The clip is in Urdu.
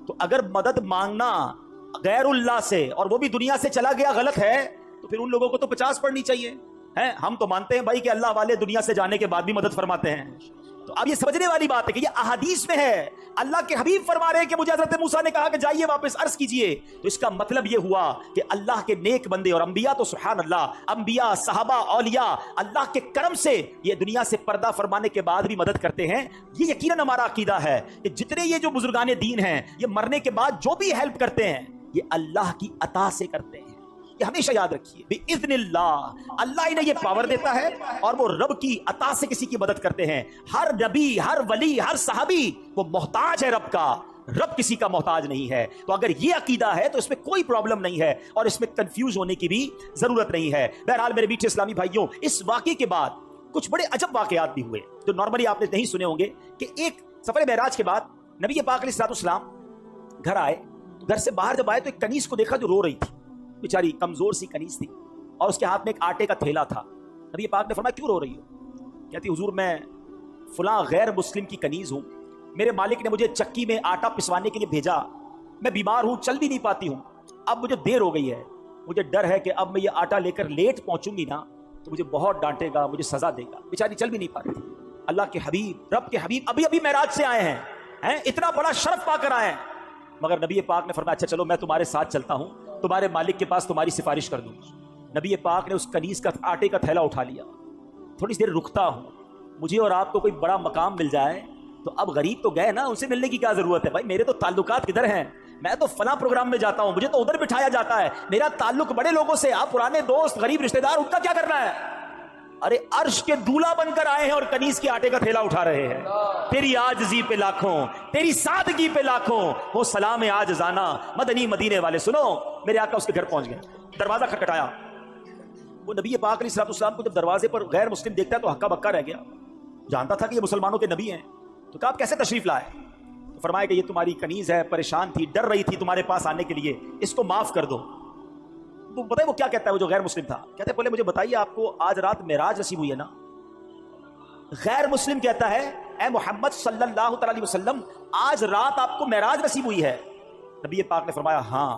تو اگر مدد مانگنا غیر اللہ سے اور وہ بھی دنیا سے چلا گیا غلط ہے تو پھر ان لوگوں کو تو 50 پڑھنی چاہیے. ہم تو مانتے ہیں بھائی کہ اللہ والے دنیا سے جانے کے بعد بھی مدد فرماتے ہیں. تو اب یہ سمجھنے والی بات ہے کہ یہ احادیث میں ہے. اللہ کے حبیب فرما رہے ہیں کہ مجھے حضرت موسیٰ نے کہا کہ جائیے واپس عرض کیجئے. تو اس کا مطلب یہ ہوا کہ اللہ کے نیک بندے اور انبیاء تو سبحان اللہ، انبیاء، صحابہ، اولیاء اللہ کے کرم سے یہ دنیا سے پردہ فرمانے کے بعد بھی مدد کرتے ہیں. یہ یقیناً ہمارا عقیدہ ہے کہ جتنے یہ جو بزرگان دین ہیں یہ مرنے کے بعد جو بھی ہیلپ کرتے ہیں یہ اللہ کی عطا سے کرتے ہیں. یہ ہمیشہ یاد رکھیے، بِإِذْنِ اللہ، اللہ انہیں یہ پاور دیتا ہے اور وہ رب کی عطا سے کسی کی مدد کرتے ہیں. ہر نبی، ہر ولی، ہر صحابی وہ محتاج ہے رب کا، رب کسی کا محتاج نہیں ہے. تو اگر یہ عقیدہ ہے تو اس میں کوئی پرابلم نہیں ہے اور اس میں کنفیوز ہونے کی بھی ضرورت نہیں ہے. بہرحال میرے میٹھے اسلامی بھائیوں، اس واقعے کے بعد کچھ بڑے عجب واقعات بھی ہوئے جو نارملی آپ نے نہیں سنے ہوں گے. کہ ایک سفر معراج کے بعد نبی پاک علیہ السلام گھر آئے. گھر سے باہر جب آئے تو ایک کنیز کو دیکھا جو رو رہی تھی، بیچاری کمزور سی کنیز تھی اور اس کے ہاتھ میں ایک آٹے کا تھیلا تھا. نبی پاک نے فرمایا کیوں رو رہی ہو؟ کہتی حضور میں فلاں غیر مسلم کی کنیز ہوں، میرے مالک نے مجھے چکی میں آٹا پسوانے کے لیے بھیجا، میں بیمار ہوں، چل بھی نہیں پاتی ہوں، اب مجھے دیر ہو گئی ہے، مجھے ڈر ہے کہ اب میں یہ آٹا لے کر لیٹ پہنچوں گی نا تو مجھے بہت ڈانٹے گا، مجھے سزا دے گا. بیچاری چل بھی نہیں پاتی. اللہ کے حبیب، رب کے حبیب ابھی ابھی معراج سے آئے ہیں، اتنا بڑا شرف پا کر آئے ہیں، مگر نبی پاک نے فرمایا اچھا چلو میں تمہارے ساتھ چلتا ہوں، تمہارے مالک کے پاس تمہاری سفارش کر دوں. نبی پاک نے اس کنیز کا آٹے کا تھیلا اٹھا لیا. تھوڑی سی دیر رکتا ہوں، مجھے اور آپ کو کوئی بڑا مقام مل جائے تو اب غریب تو گئے نا، ان سے ملنے کی کیا ضرورت ہے بھائی، میرے تو تعلقات کدھر ہیں، میں تو فلاں پروگرام میں جاتا ہوں، مجھے تو ادھر بٹھایا جاتا ہے، میرا تعلق بڑے لوگوں سے، آپ پرانے دوست، غریب رشتہ دار، ان کا کیا کرنا ہے؟ ارے عرش کے دولہا بن کر آئے ہیں اور کنیز کے آٹے کا تھیلا اٹھا رہے ہیں. تیری عاجزی پہ لاکھوں، تیری سادگی پہ لاکھوں، وہ سلام عاجزانہ مدنی مدینے والے. سنو، میرے آقا اس کے گھر پہنچ گئے، دروازہ کھٹکھٹایا. وہ نبی پاک علیہ السلام کو جب دروازے پر غیر مسلم دیکھتا ہے تو ہکا بکا رہ گیا، جانتا تھا کہ یہ مسلمانوں کے نبی ہیں. تو کہا آپ کیسے تشریف لائے؟ تو فرمایا کہ یہ تمہاری کنیز ہے، پریشان تھی، ڈر رہی تھی تمہارے پاس آنے کے لیے، اس کو معاف کر دو. تو بتائیں وہ کیا کہتا ہے، وہ جو غیر مسلم تھا، کہتے ہیں پہلے مجھے بتائیے آپ کو آج رات معراج نصیب ہوئی ہے نا؟ غیر مسلم کہتا ہے اے محمد صلی اللہ علیہ وسلم آج رات آپ کو معراج نصیب ہوئی ہے؟ نبی پاک نے فرمایا ہاں.